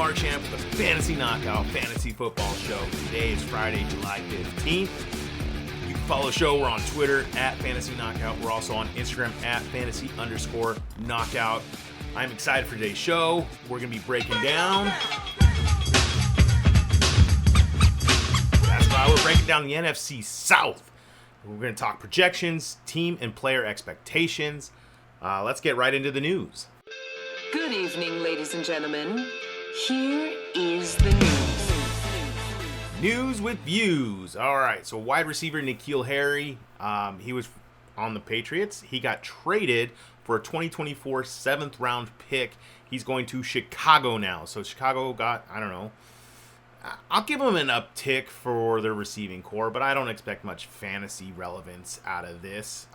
Marc with the Fantasy Knockout Fantasy Football Show. Today is Friday, July 15th. You can follow the show. We're on Twitter at Fantasy Knockout. We're also on Instagram at Fantasy_Knockout. I'm excited for today's show. We're going to be breaking down. That's right. We're breaking down the NFC South. We're going to talk projections, team and player expectations. Let's get right into the news. Good evening, ladies and gentlemen. Here is the news. News with views. All right, so wide receiver N'Keal Harry, he was on the Patriots. He got traded for a 2024 7th round pick. He's going to Chicago now. So Chicago got, I don't know, I'll give them an uptick for their receiving core, but I don't expect much fantasy relevance out of this.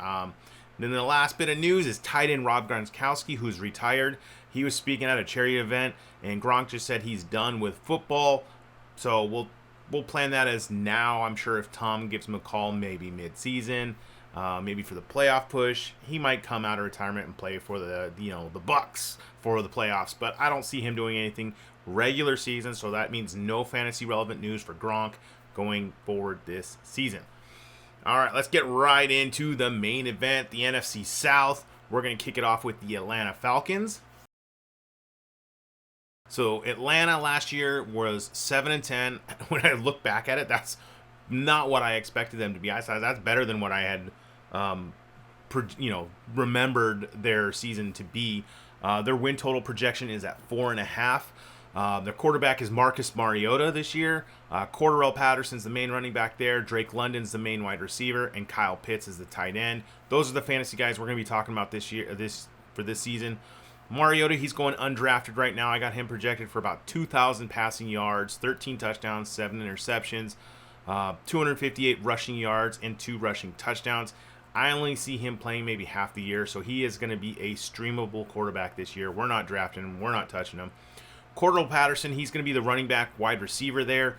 Then the last bit of news is tight end Rob Gronkowski, who's retired. He was speaking at a charity event, and Gronk just said he's done with football. So we'll plan that as now. I'm sure if Tom gives him a call, maybe mid-season, maybe for the playoff push, he might come out of retirement and play for the Bucs for the playoffs. But I don't see him doing anything regular season, so that means no fantasy relevant news for Gronk going forward this season. All right, let's get right into the main event, the NFC South. We're going to kick it off with the Atlanta Falcons. So Atlanta last year was 7-10. When I look back at it, that's not what I expected them to be. I thought that's better than what I had, remembered their season to be. Their win total projection is at 4.5. Their quarterback is Marcus Mariota this year. Cordarrelle Patterson's the main running back there. Drake London's the main wide receiver, and Kyle Pitts is the tight end. Those are the fantasy guys we're going to be talking about this season. Mariota, he's going undrafted right now. I got him projected for about 2,000 passing yards, 13 touchdowns, 7 interceptions, 258 rushing yards, and 2 rushing touchdowns. I only see him playing maybe half the year, so he is going to be a streamable quarterback this year. We're not drafting him. We're not touching him. Cordarrelle Patterson, he's going to be the running back wide receiver there.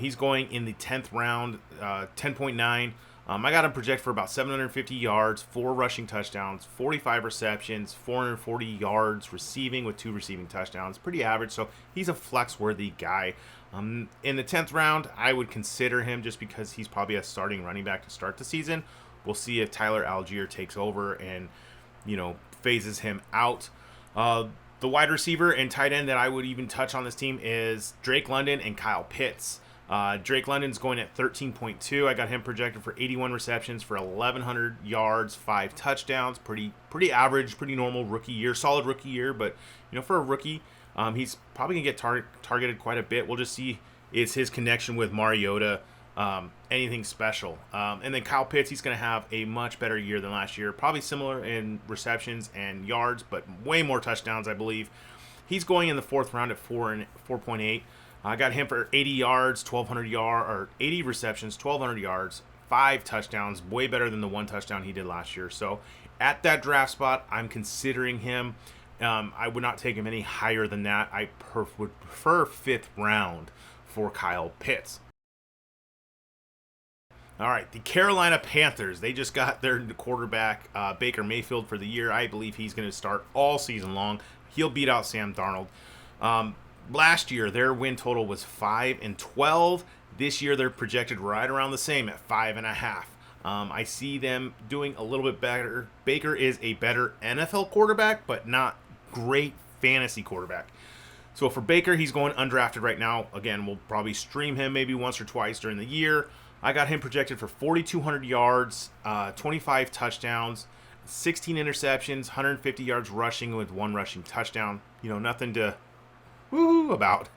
He's going in the 10th round, 10.9. I got him projected for about 750 yards, 4 rushing touchdowns, 45 receptions, 440 yards receiving with 2 receiving touchdowns. Pretty average, so he's a flex-worthy guy. In the 10th round, I would consider him just because he's probably a starting running back to start the season. We'll see if Tyler Algier takes over and, phases him out. The wide receiver and tight end that I would even touch on this team is Drake London and Kyle Pitts. Drake London's going at 13.2. I got him projected for 81 receptions for 1,100 yards, 5 touchdowns. Pretty average, pretty normal rookie year. Solid rookie year, but for a rookie, he's probably gonna get targeted quite a bit. We'll just see is his connection with Mariota anything special. And then Kyle Pitts, he's gonna have a much better year than last year. Probably similar in receptions and yards, but way more touchdowns, I believe. He's going in the 4th round at 4.8. I got him for 80 yards, 80 receptions, 1,200 yards, 5 touchdowns, way better than the 1 touchdown he did last year. So at that draft spot, I'm considering him. I would not take him any higher than that. I would prefer 5th round for Kyle Pitts. All right, the Carolina Panthers, they just got their quarterback, Baker Mayfield, for the year. I believe he's going to start all season long. He'll beat out Sam Darnold. Last year, their win total was 5-12. This year, they're projected right around the same at 5.5. I see them doing a little bit better. Baker is a better NFL quarterback, but not great fantasy quarterback. So for Baker, he's going undrafted right now. Again, we'll probably stream him maybe once or twice during the year. I got him projected for 4,200 yards, 25 touchdowns, 16 interceptions, 150 yards rushing with 1 rushing touchdown. Nothing to woohoo about.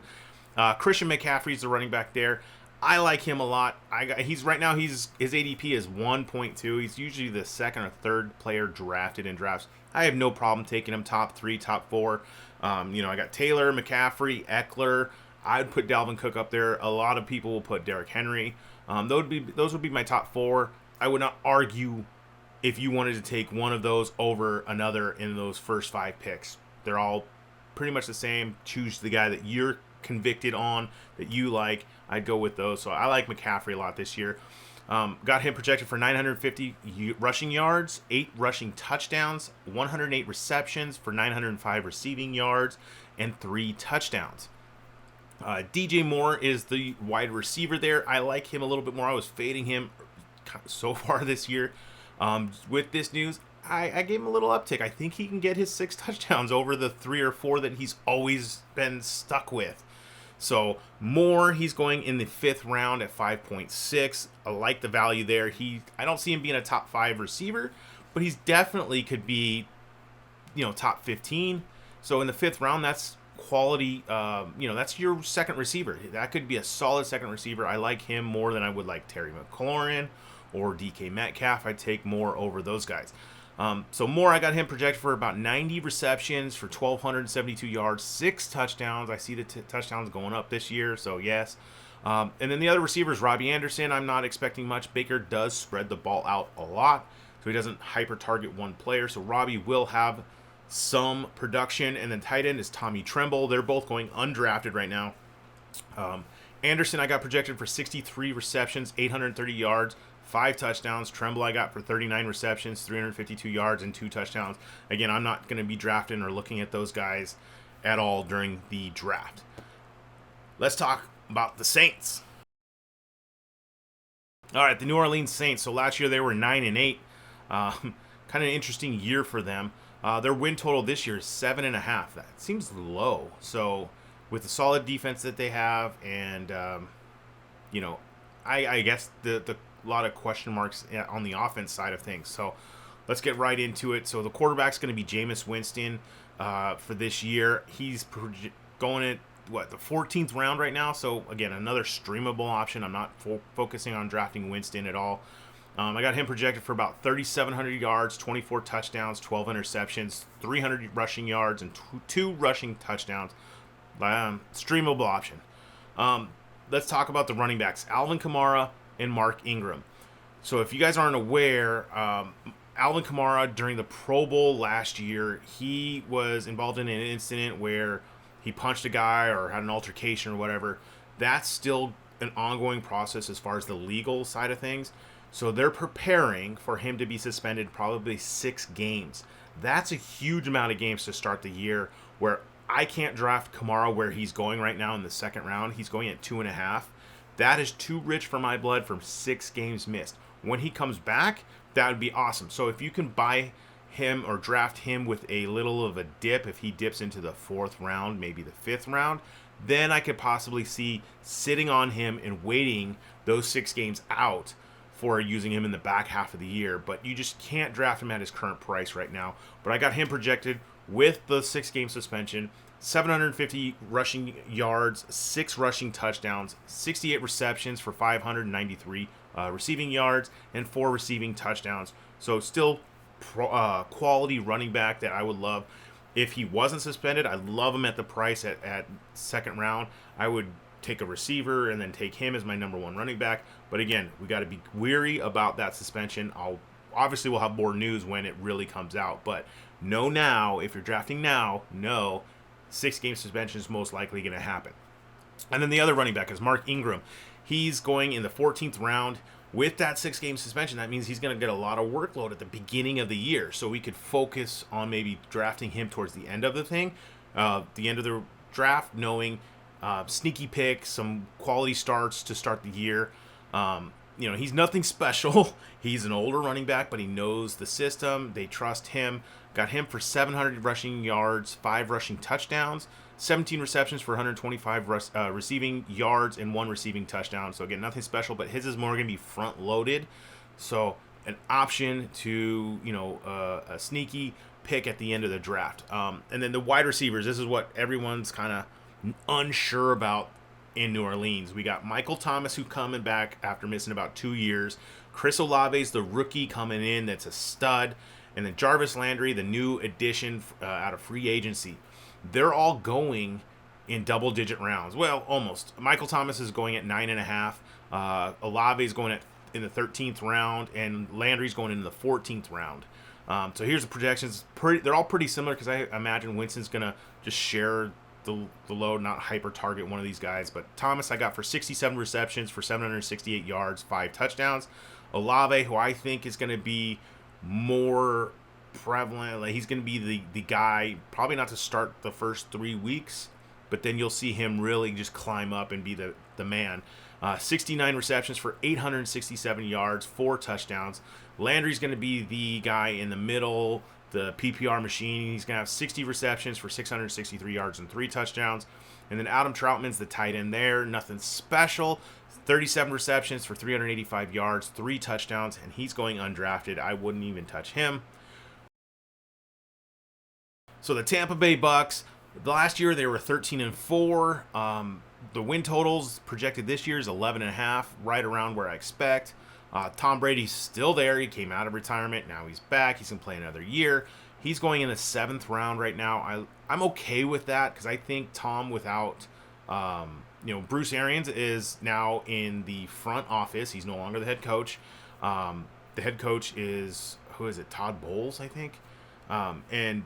Christian McCaffrey's the running back there. I like him a lot. His ADP is 1.2. He's usually the 2nd or 3rd player drafted in drafts. I have no problem taking him top 3, top 4. I got Taylor, McCaffrey, Eckler. I'd put Dalvin Cook up there. A lot of people will put Derrick Henry. Those would be my top 4. I would not argue if you wanted to take one of those over another in those first 5 picks. They're all pretty much the same. Choose the guy that you're convicted on, that you like. I'd go with those. So I like McCaffrey a lot this year. Got him projected for 950 rushing yards, 8 rushing touchdowns, 108 receptions for 905 receiving yards, and 3 touchdowns. DJ Moore is the wide receiver there. I like him a little bit more. I was fading him so far this year. With this news, I gave him a little uptick. I think he can get his 6 touchdowns over the 3 or 4 that he's always been stuck with. So Moore, he's going in the 5th round at 5.6. I like the value there. I don't see him being a top 5 receiver, but he's definitely could be, top 15. So in the 5th round, that's quality. That's your second receiver. That could be a solid second receiver. I like him more than I would like Terry McLaurin or DK Metcalf. I'd take Moore over those guys. So Moore, I got him projected for about 90 receptions for 1,272 yards, 6 touchdowns. I see the touchdowns going up this year, so yes. And then the other receivers, Robbie Anderson, I'm not expecting much. Baker does spread the ball out a lot, so he doesn't hyper-target one player. So Robbie will have some production. And then tight end is Tommy Tremble. They're both going undrafted right now. Anderson, I got projected for 63 receptions, 830 yards, 5 touchdowns. Tremble I got for 39 receptions, 352 yards, and 2 touchdowns. Again, I'm not going to be drafting or looking at those guys at all during the draft. Let's talk about the Saints. All right, the New Orleans Saints. So last year they were 9-8. Kind of an interesting year for them. Their win total this year is 7.5. That seems low. So with the solid defense that they have, and I guess the lot of question marks on the offense side of things. So let's get right into it. So the quarterback's going to be Jameis Winston for this year. He's going at the 14th round right now. So again, another streamable option. I'm not focusing on drafting Winston at all. I got him projected for about 3,700 yards, 24 touchdowns, 12 interceptions, 300 rushing yards, and 2 rushing touchdowns. Streamable option. Let's talk about the running backs, Alvin Kamara and Marc Ingram. So if you guys aren't aware, Alvin Kamara, during the Pro Bowl last year, he was involved in an incident where he punched a guy or had an altercation or whatever. That's still an ongoing process as far as the legal side of things. So they're preparing for him to be suspended probably 6 games. That's a huge amount of games to start the year, where I can't draft Kamara where he's going right now in the 2nd round. He's going at 2.5. That is too rich for my blood from 6 games missed. When he comes back, that would be awesome. So if you can buy him or draft him with a little of a dip, if he dips into the 4th round, maybe the 5th round, then I could possibly see sitting on him and waiting those 6 games out for using him in the back half of the year. But you just can't draft him at his current price right now. But I got him projected with the 6-game suspension, 750 rushing yards, 6 rushing touchdowns, 68 receptions for 593 receiving yards, and 4 receiving touchdowns. So still quality running back that I would love. If he wasn't suspended, I'd love him at the price at 2nd round. I would take a receiver and then take him as my number 1 running back. But again, we got to be weary about that suspension. Obviously we'll have more news when it really comes out. But know now, if you're drafting now, 6-game suspension is most likely going to happen. And then the other running back is Marc Ingram. He's going in the 14th round. With that 6-game suspension, that means he's going to get a lot of workload at the beginning of the year. So we could focus on maybe drafting him towards the end of the draft, knowing sneaky picks, some quality starts to start the year. He's nothing special. He's an older running back, but he knows the system. They trust him. Got him for 700 rushing yards, 5 rushing touchdowns, 17 receptions for 125 receiving yards, and 1 receiving touchdown. So again, nothing special, but his is more going to be front loaded. So an option to, a sneaky pick at the end of the draft. And then the wide receivers, this is what everyone's kind of unsure about in New Orleans. We got Michael Thomas, who coming back after missing about 2 years. Chris Olave's the rookie coming in that's a stud. And then Jarvis Landry, the new addition out of free agency. They're all going in double-digit rounds. Well, almost. Michael Thomas is going at 9.5. Olave's going in the 13th round, and Landry's going in the 14th round. So here's the projections. They're all pretty similar because I imagine Winston's going to just share the load, not hyper-target one of these guys. But Thomas I got for 67 receptions for 768 yards, 5 touchdowns. Olave, who I think is going to be more prevalent, like he's going to be the guy, probably not to start the first 3 weeks, but then you'll see him really just climb up and be the man. 69 receptions for 867 yards, 4 touchdowns. Landry's going to be the guy in the middle, the PPR machine. He's going to have 60 receptions for 663 yards and 3 touchdowns. And then Adam Troutman's the tight end there. Nothing special. 37 receptions for 385 yards, 3 touchdowns, and he's going undrafted. I wouldn't even touch him. So the Tampa Bay Bucks, last year they were 13-4. The win totals projected this year is 11.5, right around where I expect. Tom Brady's still there. He came out of retirement. Now he's back. He's going to play another year. He's going in the 7th round right now. I'm okay with that because I think Tom without, Bruce Arians is now in the front office. He's no longer the head coach. The head coach is, Todd Bowles, I think. And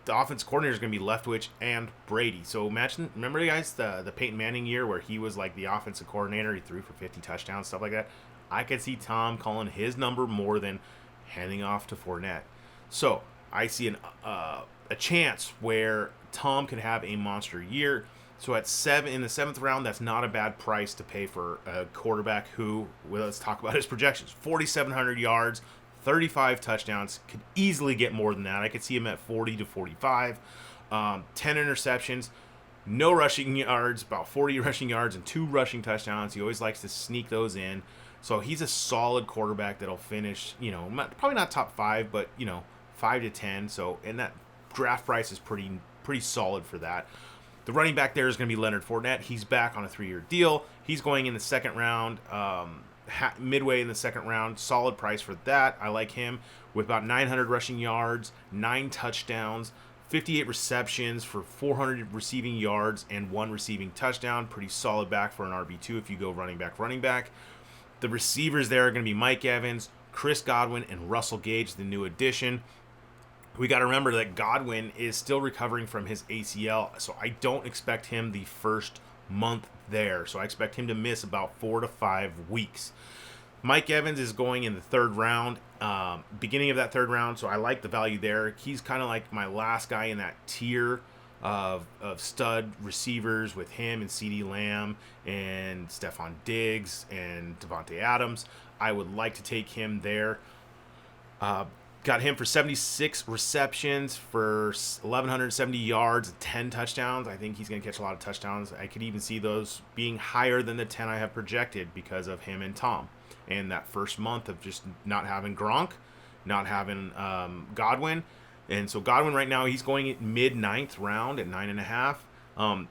the offense coordinator is going to be Leftwich and Brady. So imagine, remember guys, the Peyton Manning year where he was like the offensive coordinator. He threw for 50 touchdowns, stuff like that. I could see Tom calling his number more than handing off to Fournette. So I see a chance where Tom could have a monster year. So in the 7th round, that's not a bad price to pay for a quarterback who, well, let's talk about his projections. 4,700 yards, 35 touchdowns, could easily get more than that. I could see him at 40 to 45. 10 interceptions, no rushing yards, about 40 rushing yards and 2 rushing touchdowns. He always likes to sneak those in. So he's a solid quarterback that'll finish, probably not top 5, but, 5 to 10. So, and that draft price is pretty solid for that. The running back there is going to be Leonard Fournette. He's back on a 3-year deal. He's going in the 2nd round, midway in the 2nd round. Solid price for that. I like him with about 900 rushing yards, 9 touchdowns, 58 receptions for 400 receiving yards and 1 receiving touchdown. Pretty solid back for an RB2 if you go running back. The receivers there are going to be Mike Evans, Chris Godwin, and Russell Gage, the new addition. We got to remember that Godwin is still recovering from his ACL, so I don't expect him the first month there. So I expect him to miss about 4 to 5 weeks. Mike Evans is going in the 3rd round, beginning of that 3rd round, so I like the value there. He's kind of like my last guy in that tier of stud receivers with him and CeeDee Lamb and Stephon Diggs and Devontae Adams. I would like to take him there. Got him for 76 receptions for 1,170 yards and 10 touchdowns. I think he's going to catch a lot of touchdowns. I could even see those being higher than the 10 I have projected because of him and Tom. And that first month of just not having Gronk, not having Godwin. And so Godwin right now, he's going at mid-9th round at 9.5.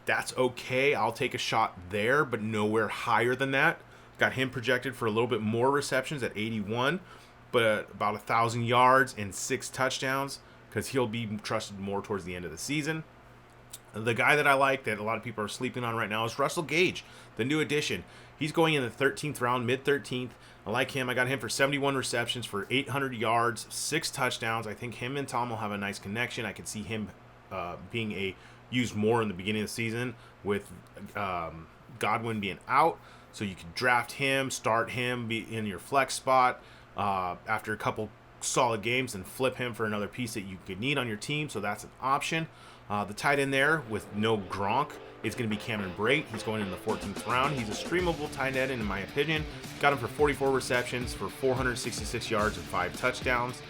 That's okay. I'll take a shot there, but nowhere higher than that. Got him projected for a little bit more receptions at 81, but about 1,000 yards and 6 touchdowns because he'll be trusted more towards the end of the season. The guy that I like that a lot of people are sleeping on right now is Russell Gage, the new addition. He's going in the 13th round, mid-13th. I like him. I got him for 71 receptions for 800 yards, 6 touchdowns. I think him and Tom will have a nice connection. I could see him being used more in the beginning of the season with Godwin being out. So you could draft him, start him, be in your flex spot after a couple solid games and flip him for another piece that you could need on your team. So that's an option. The tight end there with no Gronk is going to be Cameron Brate. He's going in the 14th round. He's a streamable tight end in my opinion. Got him for 44 receptions for 466 yards and 5 touchdowns.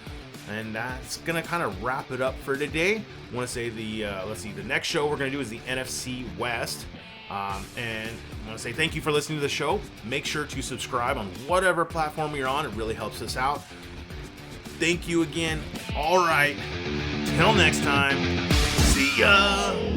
And that's going to kind of wrap it up for today. I want to say the next show we're going to do is the NFC West. And I want to say thank you for listening to the show. Make sure to subscribe on whatever platform you're on. It really helps us out. Thank you again. All right. Till next time. See ya.